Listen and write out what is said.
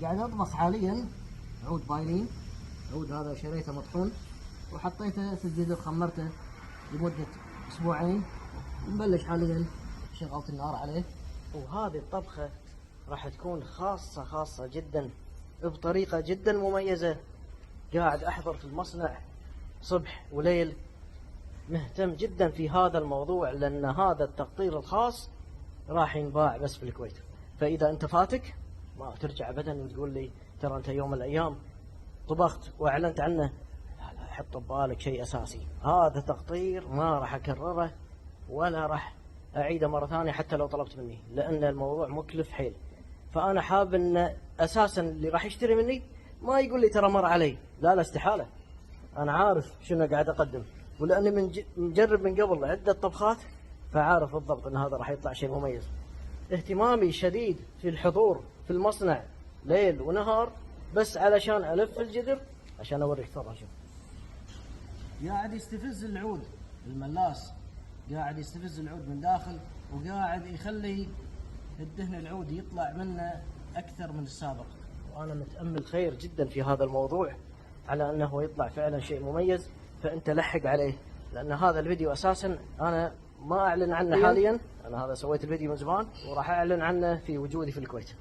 قاعد اطبخ حاليا عود بايلين. عود هذا شريته مطحون وحطيته في الجدر، خمرته لمدة اسبوعين، نبلش حاليا شغلت النار عليه. وهذه الطبخة راح تكون خاصة جدا بطريقة جدا مميزة. قاعد احضر في المصنع صبح وليل، مهتم جدا في هذا الموضوع، لان هذا التقطير الخاص راح ينباع بس في الكويت. فاذا انت فاتك ما ترجع ابدا وتقول لي ترى انت يوم من الايام طبخت واعلنت عنه. لا حط ببالك شيء اساسي، هذا تقطير ما راح اكرره ولا راح اعيده مره ثانيه حتى لو طلبت مني، لان الموضوع مكلف حيل. فانا حاب ان اساسا اللي راح يشتري مني ما يقول لي ترى مر علي، لا استحاله. انا عارف شنو قاعد اقدم، ولاني مجرب من قبل عده طبخات، فعارف بالضبط ان هذا راح يطلع شيء مميز. اهتمامي شديد في الحضور في المصنع ليل ونهار بس علشان الف الجدر عشان اوريك. تفضل شوف، قاعد يستفز العود الملاس، قاعد يستفز العود من داخل، وقاعد يخلي الدهن العود يطلع منه اكثر من السابق. وانا متامل خير جدا في هذا الموضوع على انه يطلع فعلا شيء مميز. فانت لحق عليه، لان هذا الفيديو اساسا انا ما اعلن عنه حاليا. انا هذا سويت الفيديو من زمان وراح اعلن عنه في وجودي في الكويت.